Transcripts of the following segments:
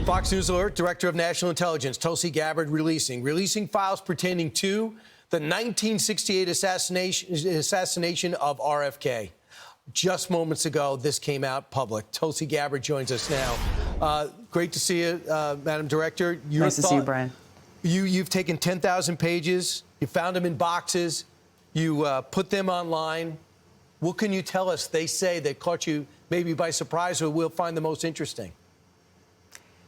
Fox News Alert, Director of National Intelligence Tulsi Gabbard releasing files pertaining to the 1968 assassination of RFK. Just moments ago, this came out public. Tulsi Gabbard joins us now. Great to see you, Madam Director. Nice to see you, Brian. You've taken 10,000 pages. You found them in boxes. You put them online. What can you tell us? They say they caught you maybe by surprise, or we'll find the most interesting.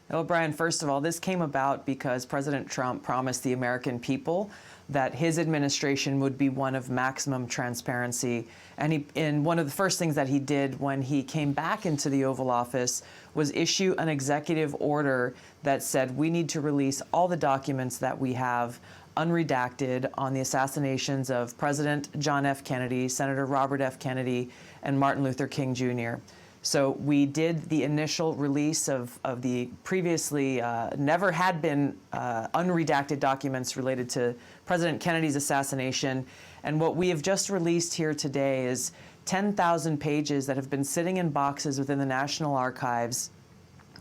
Well, Brian, first of all, this came about because President Trump promised the American people that his administration would be one of maximum transparency. And one of the first things that he did when he came back into the Oval Office was issue an executive order that said we need to release all the documents that we have unredacted on the assassinations of President John F. Kennedy, Senator Robert F. Kennedy, and Martin Luther King Jr. So we did the initial release of the previously never had been unredacted documents related to President Kennedy's assassination. And what we have just released here today is 10,000 pages that have been sitting in boxes within the National Archives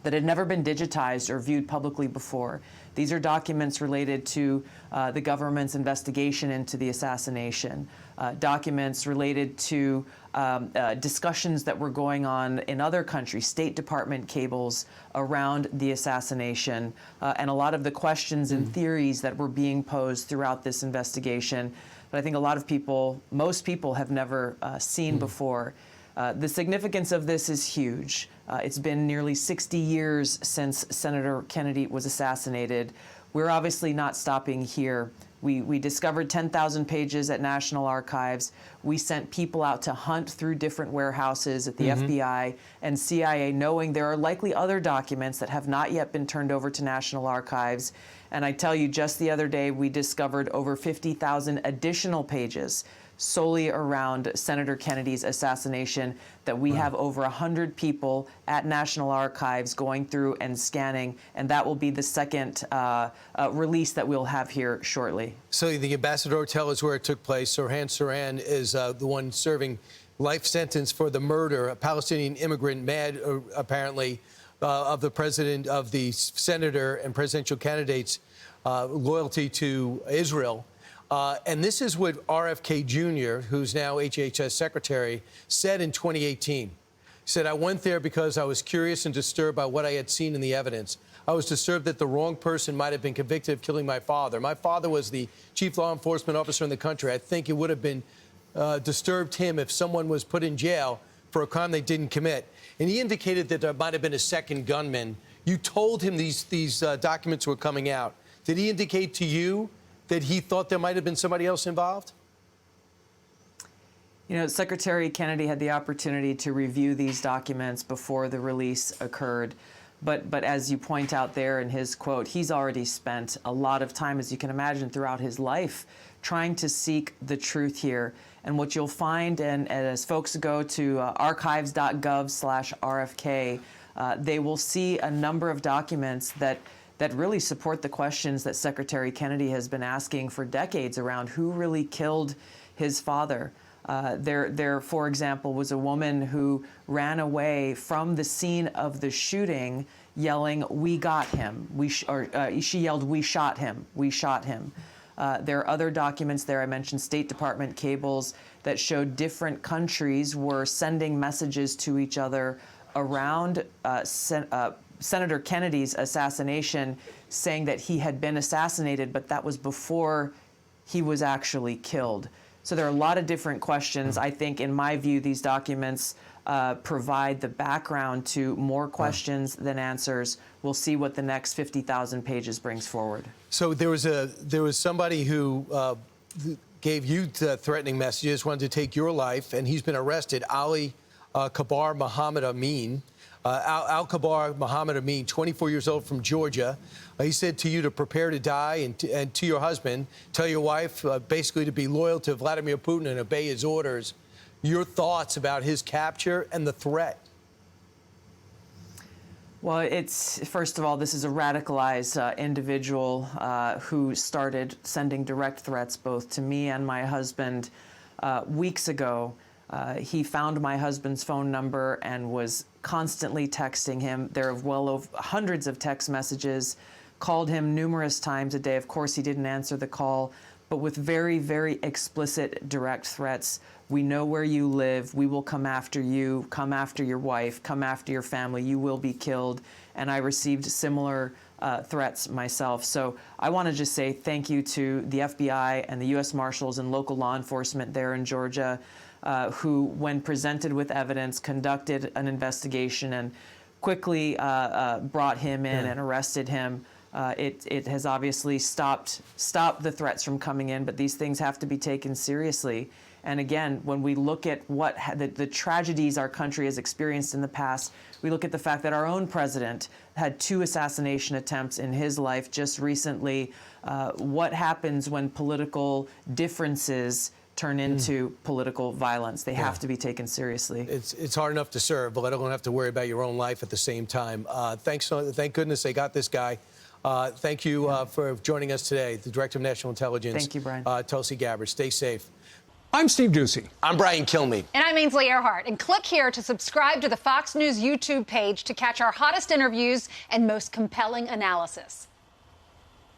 that had never been digitized or viewed publicly before. These are documents related to the government's investigation into the assassination, documents related to discussions that were going on in other countries, State Department cables around the assassination, and a lot of the questions and theories that were being posed throughout this investigation that I think a lot of people, most people have never seen before. The significance of this is huge. It's been nearly 60 years since Senator Kennedy was assassinated. We're obviously not stopping here. We discovered 10,000 pages at National Archives. We sent people out to hunt through different warehouses at the FBI and CIA, knowing there are likely other documents that have not yet been turned over to National Archives. And I tell you, just the other day, we discovered over 50,000 additional pages solely around Senator Kennedy's assassination that we have over 100 people at National Archives going through and scanning, and that will be the second release that we'll have here shortly. So the Ambassador Hotel is where it took place. Sirhan Sirhan is the one serving life sentence for the murder, a Palestinian immigrant, mad apparently, of the president, of the senator and presidential candidates' loyalty to Israel. And this is what RFK Jr., who's now HHS Secretary, said in 2018. He said, "I went there because I was curious and disturbed by what I had seen in the evidence. I was disturbed that the wrong person might have been convicted of killing my father. My father was the chief law enforcement officer in the country. I think it would have been disturbed him if someone was put in jail for a crime they didn't commit." And he indicated that there might have been a second gunman. You told him these documents were coming out. Did he indicate to you that he thought there might have been somebody else involved? You know, Secretary Kennedy had the opportunity to review these documents before the release occurred. But as you point out there in his quote, he's already spent a lot of time, as you can imagine, throughout his life trying to seek the truth here. And what you'll find, and as folks go to archives.gov/RFK, they will see a number of documents that really support the questions that Secretary Kennedy has been asking for decades around who really killed his father. There, for example, was a woman who ran away from the scene of the shooting yelling, "We got him." She yelled, "We shot him. We shot him." There are other documents there. I mentioned State Department cables that showed different countries were sending messages to each other around Senator Kennedy's assassination, saying that he had been assassinated, but that was before he was actually killed. So there are a lot of different questions. I think, in my view, these documents provide the background to more questions than answers. We'll see what the next 50,000 pages brings forward. So there was somebody who gave you threatening messages, wanted to take your life, and he's been arrested. Al-Kabar Muhammad Amin. Al-Kabar Muhammad Amin, 24 years old, from Georgia. He said to you to prepare to die, and to your husband, tell your wife basically to be loyal to Vladimir Putin and obey his orders. Your thoughts about his capture and the threat? Well, first of all, this is a radicalized individual who started sending direct threats both to me and my husband weeks ago. He found my husband's phone number and was constantly texting him. There are well over hundreds of text messages, called him numerous times a day. Of course, he didn't answer the call, but with very, very explicit, direct threats. We know where you live. We will come after you, come after your wife, come after your family. You will be killed. And I received similar threats myself. So I want to just say thank you to the FBI and the U.S. Marshals and local law enforcement there in Georgia, who, when presented with evidence, conducted an investigation and quickly brought him in and arrested him. It has obviously stopped the threats from coming in, but these things have to be taken seriously. And again, when we look at what the tragedies our country has experienced in the past, we look at the fact that our own president had 2 assassination attempts in his life just recently. What happens when political differences turn into political violence? They have to be taken seriously. It's hard enough to serve, but I don't have to worry about your own life at the same time. Thank goodness they got this guy. Thank you for joining us today, the Director of National Intelligence. Thank you, Brian. Tulsi Gabbard. Stay safe. I'm Steve Ducey. I'm Brian Kilmeade. And I'm Ainsley Earhart. And click here to subscribe to the Fox News YouTube page to catch our hottest interviews and most compelling analysis.